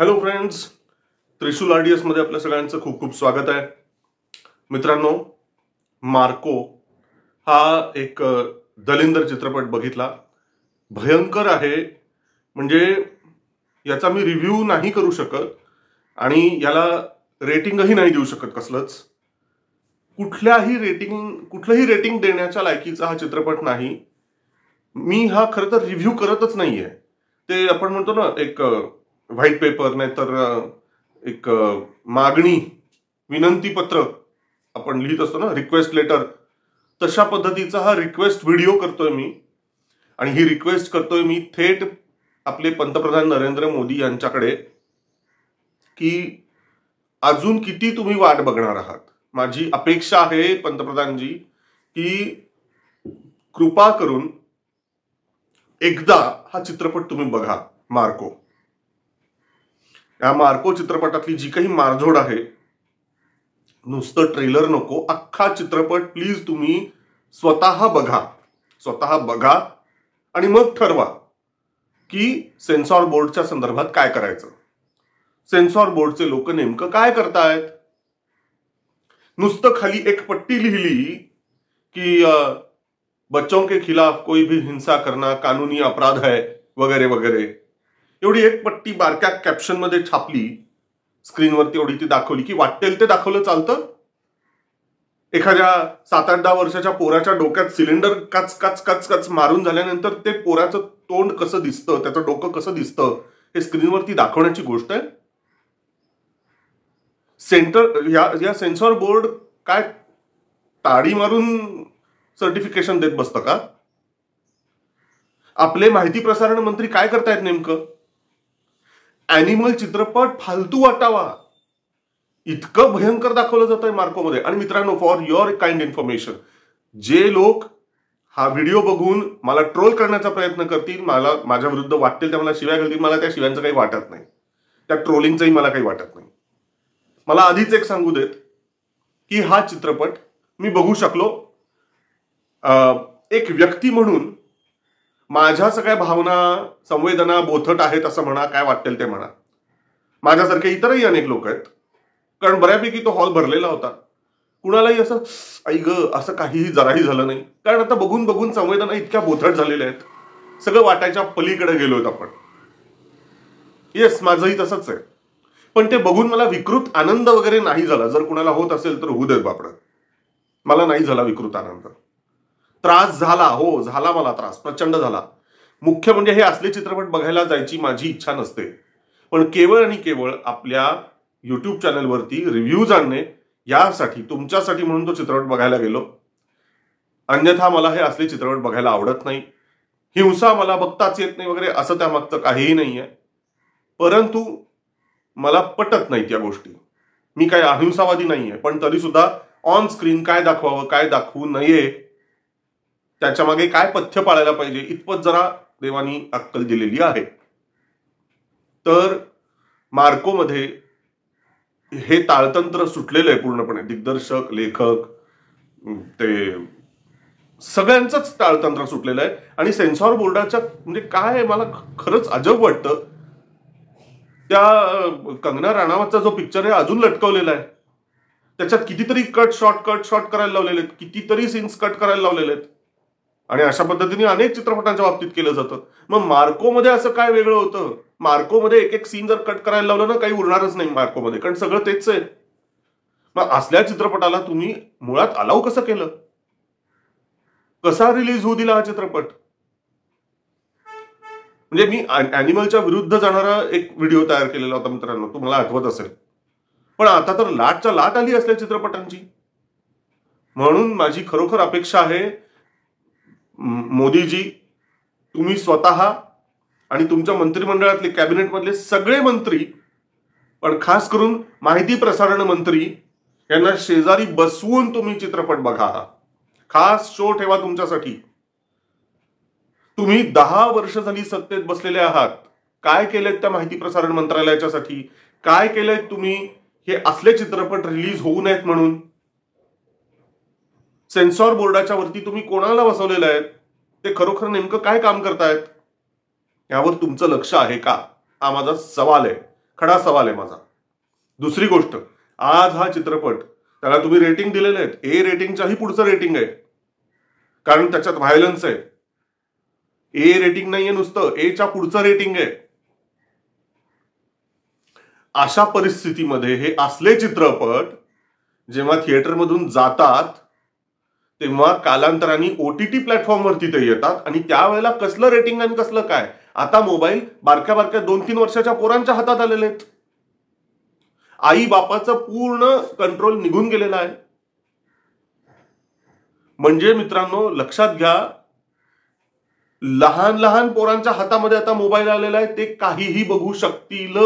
Hello friends, त्रिशूल RDS मध्ये आपल्या सगळ्यांचं खूप खूप स्वागत आहे. मित्रांनो, मार्को हा एक दलिंदर चित्रपट बघितला. भयंकर आहे, म्हणजे याचा मी रिव्ह्यू नाही करू शकत आणि याला रेटिंगही नाही देऊ शकत कसलंच. कुठलंही रेटिंग देण्याच्या लायकीचा हा चित्रपट नाही. मी हा खरं तर रिव्ह्यू करतच नाहीये. ते आपण म्हणतो ना, एक व्हाईट पेपर नाही तर एक मागणी विनंती पत्र आपण लिहित असतो ना, रिक्वेस्ट लेटर, तशा पद्धतीचा हा रिक्वेस्ट व्हिडिओ करतोय मी. आणि ही रिक्वेस्ट करतोय मी थेट आपले पंतप्रधान नरेंद्र मोदी यांच्याकडे की अजून किती तुम्ही वाट बघणार आहात. माझी अपेक्षा आहे पंतप्रधानजी की कृपा करून एकदा हा चित्रपट तुम्ही बघा, मार्को. या मार्को चित्रपटातली जी काही मारझोड आहे, नुसतं ट्रेलर नको, अख्खा चित्रपट प्लीज तुम्ही स्वतः बघा आणि मग ठरवा की सेन्सॉर बोर्डच्या संदर्भात काय करायचं. सेन्सॉर बोर्डचे लोक नेमकं काय करतायत. नुसतं खाली एक पट्टी लिहिली की बच्चों के खिलाफ कोई भी हिंसा करना कानूनी अपराध है वगैरे वगैरे, एवढी एक पट्टी बारक्या कॅप्शन मध्ये छापली, स्क्रीनवरती एवढी ती दाखवली की वाटेल ते दाखवलं चालतं. एखाद्या 7-8-10 वर्षाच्या पोराच्या डोक्यात सिलेंडर कच कच कच कच मारून झाल्यानंतर ते पोराचं तोंड कसं दिसतं, त्याचं डोकं कसं दिसतं, हे स्क्रीनवरती दाखवण्याची गोष्ट आहे. या सेन्सॉर बोर्ड काय ताडी मारून सर्टिफिकेशन देत बसतं का? आपले माहिती प्रसारण मंत्री काय करतायत नेमकं? अॅनिमल चित्रपट फालतू वाटावा इतकं भयंकर दाखवलं जात आहे मार्कोमध्ये. आणि मित्रांनो, फॉर युअर काइंड इन्फॉर्मेशन, जे लोक हा व्हिडिओ बघून मला ट्रोल करण्याचा प्रयत्न करतील, मला माझ्या विरुद्ध वाटतील, त्या मला शिव्या घालतील, मला त्या शिव्यांचं काही वाटत नाही, त्या ट्रोलिंगचंही मला काही वाटत नाही. मला आधीच एक सांगू देत की हा चित्रपट मी बघू शकलो एक व्यक्ती म्हणून. माझ्या सगळ्या भावना संवेदना बोथट आहेत असं म्हणा, काय वाटेल ते म्हणा. माझ्यासारखे इतरही अनेक लोक आहेत, कारण बऱ्यापैकी तो हॉल भरलेला होता. कुणालाही असं आई ग असं काहीही जराही झालं नाही, कारण आता बघून बघून संवेदना इतक्या बोथट झालेल्या आहेत, सगळं वाटायच्या पलीकडे गेलोय आपण. येस, माझंही तसंच आहे. पण ते बघून मला विकृत आनंद वगैरे नाही झाला. जर कुणाला होत असेल तर होऊ देत बापड, मला नाही झाला विकृत आनंद. त्रास झाला, हो झाला, मला त्रास प्रचंड झाला. मुख्य म्हणजे हे असले चित्रपट बघायला जायची माझी इच्छा नसते, पण केवळ आणि केवळ आपल्या युट्यूब चॅनलवरती रिव्ह्यूज आणणे यासाठी, तुमच्यासाठी म्हणून तो चित्रपट बघायला गेलो. अन्यथा मला हे असले चित्रपट बघायला आवडत नाही. हिंसा मला बघताच येत नाही वगैरे असं त्यामागचं काहीही नाहीये, परंतु मला पटत नाहीत या गोष्टी. मी काही अहिंसावादी नाहीये, पण तरी सुद्धा ऑन स्क्रीन काय दाखवावं, काय दाखवू नये, त्याच्या मागे काय पथ्य पाळायला पाहिजे, इतपत जरा देवानी अक्कल दिलेली आहे. तर मार्कोमध्ये हे ताळतंत्र सुटलेलं आहे पूर्णपणे. दिग्दर्शक, लेखक, ते सगळ्यांचंच ताळतंत्र सुटलेलं आहे. आणि सेन्सॉर बोर्डाच्या म्हणजे काय, मला खरंच अजब वाटतं. त्या कंगना राणावतचा जो पिक्चर आहे अजून लटकवलेला आहे, त्याच्यात कितीतरी कट शॉर्ट करायला लावलेले आहेत, कितीतरी सीन्स कट करायला लावलेले आहेत. आणि अशा पद्धतीने अनेक चित्रपटांच्या बाबतीत केलं जातं. मग मार्कोमध्ये असं काय वेगळं होतं? मार्कोमध्ये एक एक सीन जर कट करायला लावलं ना, काही उरणारच नाही मार्कोमध्ये, कारण सगळं तेच आहे. मग असल्या चित्रपटाला तुम्ही मुळात अलाव कसं केलं? कसा रिलीज होऊ दिला हा चित्रपट? म्हणजे मी अॅनिमलच्या विरुद्ध जाणारा एक व्हिडिओ तयार केलेला होता मित्रांनो, तुम्हाला आठवत असेल. पण आता तर लाटच्या लाट आली असल्या चित्रपटांची. म्हणून माझी खरोखर अपेक्षा आहे, मोदीजी तुम्ही स्वतः आणि तुमच्या मंत्रिमंडळातले, कॅबिनेटमधले सगळे मंत्री, पण खास करून माहिती प्रसारण मंत्री यांना शेजारी बसवून तुम्ही चित्रपट बघा. खास शो ठेवा तुमच्यासाठी. तुम्ही 10 वर्ष झाली सत्तेत बसलेले आहात. काय केलंय त्या माहिती प्रसारण मंत्रालयाच्यासाठी? काय केलंय तुम्ही हे असले चित्रपट रिलीज होऊ नयेत म्हणून? सेन्सॉर बोर्डाच्या वरती तुम्ही कोणाला बसवलेलं आहे? ते खरोखर नेमकं काय काम करतायत यावर तुमचं लक्ष आहे का? हा माझा सवाल आहे. खडा सवाल आहे माझा. दुसरी गोष्ट, आज हा चित्रपट त्याला तुम्ही रेटिंग दिलेले आहेत, ए रेटिंगच्याही पुढचं रेटिंग आहे, कारण त्याच्यात व्हायलन्स आहे. ए रेटिंग नाहीये नुसतं, एच्या पुढचं रेटिंग आहे. अशा परिस्थितीमध्ये हे असले चित्रपट जेव्हा थिएटरमधून जातात तेव्हा कालांतराने ओटीटी प्लॅटफॉर्मवरती ते येतात आणि त्यावेळेला कसलं रेटिंग आणि कसलं काय. आता मोबाईल बारक्या बारक्या 2-3 वर्षाच्या पोरांच्या हातात आलेले आहेत. आई बापाचं पूर्ण कंट्रोल निघून गेलेला आहे. म्हणजे मित्रांनो लक्षात घ्या, लहान लहान पोरांच्या हातामध्ये आता मोबाईल आलेला आहे, ते काहीही बघू शकतील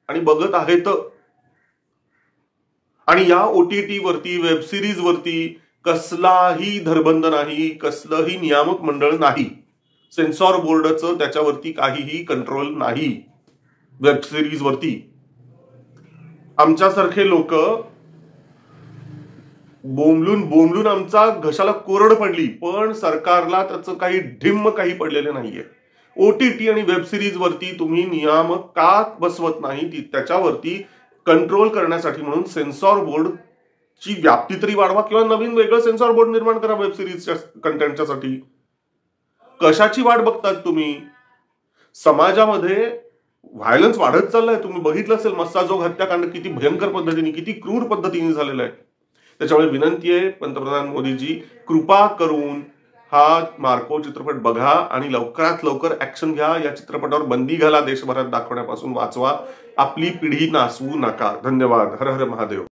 आणि बघत आहेत. आणि या ओटीटी वरती, वेब सिरीज वरती कसलाही धरबंध नाही, कसलंही नियामक मंडळ नाही, सेन्सॉर बोर्डचं त्याच्यावरती काहीही कंट्रोल नाही. वेब सिरीज वरती आमच्यासारखे लोक बोंबलून आमचा घशाला कोरड पडली, पण सरकारला त्याचं काही ढिम्म काही पडलेलं नाहीये. ओटीटी आणि वेब सिरीज वरती तुम्ही नियामक का बसवत नाही, त्याच्यावरती कंट्रोल करण्यासाठी म्हणून सेन्सॉर बोर्डची व्याप्ती तरी वाढवा किंवा नवीन वेगळं सेन्सॉर बोर्ड निर्माण करा वेब सिरीजच्या कंटेंटच्या साठी. कशाची वाट बघतात तुम्ही? समाजामध्ये व्हायलन्स वाढत चाललाय. तुम्ही बघितलं असेल मस्साजोग हत्याकांड किती भयंकर पद्धतीने, किती क्रूर पद्धतीने झालेलं आहे. त्याच्यामुळे विनंती आहे पंतप्रधान मोदीजी, कृपा करून हा मार्को चित्रपट बघा आणि लवकरात लवकर ऍक्शन घ्या. या चित्रपटावर बंदी घाला, देशभरात दाखवण्यापासून वाचवा. आपली पिढी नासवू नका. धन्यवाद. हर हर महादेव.